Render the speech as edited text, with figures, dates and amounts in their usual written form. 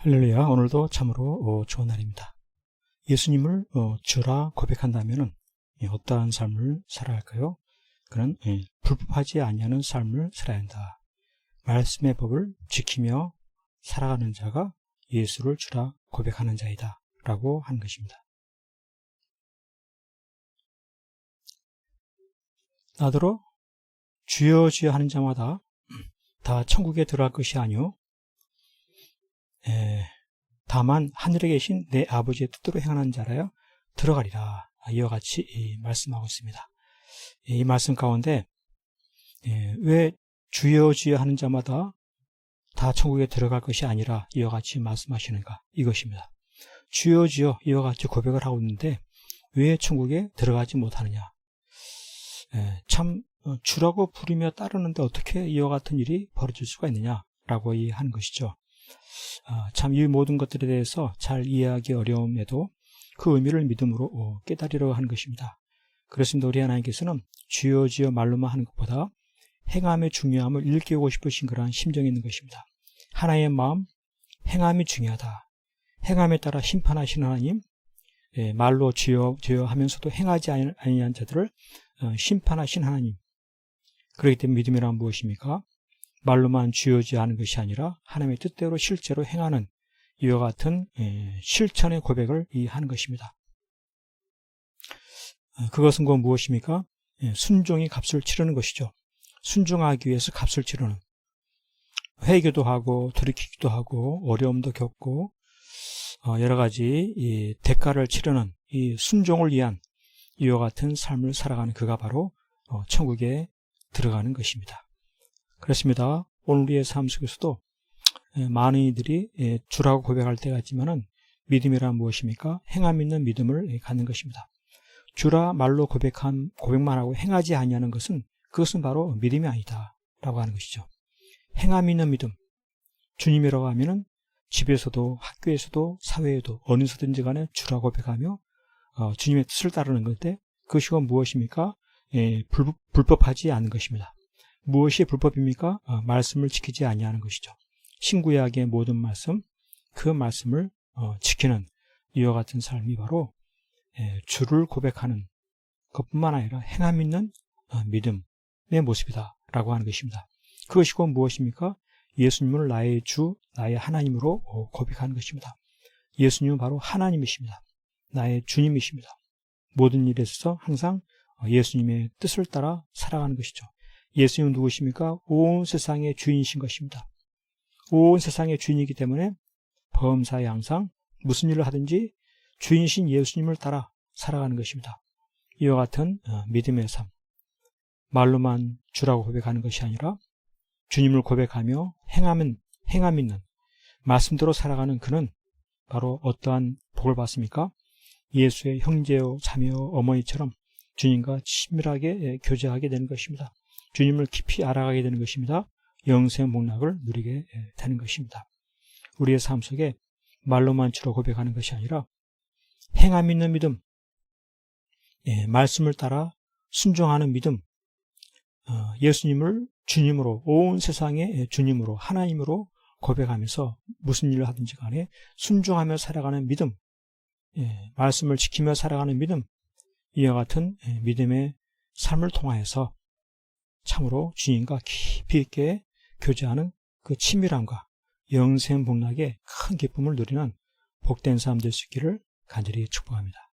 할렐루야. 오늘도 참으로 좋은 날입니다. 예수님을 주라 고백한다면 어떠한 삶을 살아야 할까요? 그는 불법하지 아니하는 삶을 살아야 한다. 말씀의 법을 지키며 살아가는 자가 예수를 주라 고백하는 자이다 라고 하는 것입니다. 나더러 주여 주여 하는 자마다 다 천국에 들어갈 것이 아니오 다만 하늘에 계신 내 아버지의 뜻대로 행하는 자라야 들어가리라. 이와 같이 말씀하고 있습니다. 이 말씀 가운데 왜 주여 주여 하는 자마다 다 천국에 들어갈 것이 아니라 이와 같이 말씀하시는가, 이것입니다. 주여 주여 이와 같이 고백을 하고 있는데 왜 천국에 들어가지 못하느냐. 참 주라고 부르며 따르는데 어떻게 이와 같은 일이 벌어질 수가 있느냐라고 하는 것이죠. 참 이 모든 것들에 대해서 잘 이해하기 어려움에도 그 의미를 믿음으로 깨달으려 하는 것입니다. 그렇습니다. 우리 하나님께서는 주여 주여 말로만 하는 것보다 행함의 중요함을 일깨우고 싶으신 그러한 심정이 있는 것입니다. 하나님의 마음, 행함이 중요하다. 행함에 따라 심판하시는 하나님, 말로 주여 주여 하면서도 행하지 아니한 자들을 심판하신 하나님. 그렇기 때문에 믿음이란 무엇입니까? 말로만 주여 주여 하는 것이 아니라 하나님의 뜻대로 실제로 행하는 이와 같은 실천의 고백을 하는 것입니다. 그것은 곧 무엇입니까? 순종이 값을 치르는 것이죠. 순종하기 위해서 값을 치르는, 회개도 하고 돌이키기도 하고 어려움도 겪고 여러 가지 대가를 치르는 이 순종을 위한 이와 같은 삶을 살아가는 그가 바로 천국에 들어가는 것입니다. 그렇습니다. 오늘 우리의 삶 속에서도 많은 이들이 주라고 고백할 때가 있지만은 믿음이란 무엇입니까? 행함 있는 믿음을 갖는 것입니다. 주라 말로 고백만 하고 행하지 아니하는 것은 그것은 바로 믿음이 아니다 라고 하는 것이죠. 행함 있는 믿음, 주님이라고 하면은 집에서도 학교에서도 사회에도 어디서든지 간에 주라 고백하며 주님의 뜻을 따르는 건데 그것이 무엇입니까? 불법하지 않은 것입니다. 무엇이 불법입니까? 말씀을 지키지 아니하는 것이죠. 신구약의 모든 말씀, 그 말씀을 지키는 이와 같은 삶이 바로 주를 고백하는 것뿐만 아니라 행함 있는 믿음의 모습이다 라고 하는 것입니다. 그것이 곧 무엇입니까? 예수님을 나의 주, 나의 하나님으로 고백하는 것입니다. 예수님은 바로 하나님이십니다. 나의 주님이십니다. 모든 일에 있어서 항상 예수님의 뜻을 따라 살아가는 것이죠. 예수님은 누구십니까? 온 세상의 주인이신 것입니다. 온 세상의 주인이기 때문에 범사에 항상 무슨 일을 하든지 주인이신 예수님을 따라 살아가는 것입니다. 이와 같은 믿음의 삶, 말로만 주라고 고백하는 것이 아니라 주님을 고백하며 행함 있는 말씀대로 살아가는 그는 바로 어떠한 복을 받습니까? 예수의 형제요 자매요 어머니처럼 주님과 친밀하게 교제하게 되는 것입니다. 주님을 깊이 알아가게 되는 것입니다. 영생 복락을 누리게 되는 것입니다. 우리의 삶 속에 말로만 주로 고백하는 것이 아니라 행함 있는 믿음, 말씀을 따라 순종하는 믿음, 예수님을 주님으로, 온 세상의 주님으로, 하나님으로 고백하면서 무슨 일을 하든지 간에 순종하며 살아가는 믿음, 말씀을 지키며 살아가는 믿음, 이와 같은 믿음의 삶을 통하여서 참으로 주님과 깊이 있게 교제하는 그 친밀함과 영생 복락의 큰 기쁨을 누리는 복된 삶 될 수 있기를 간절히 축복합니다.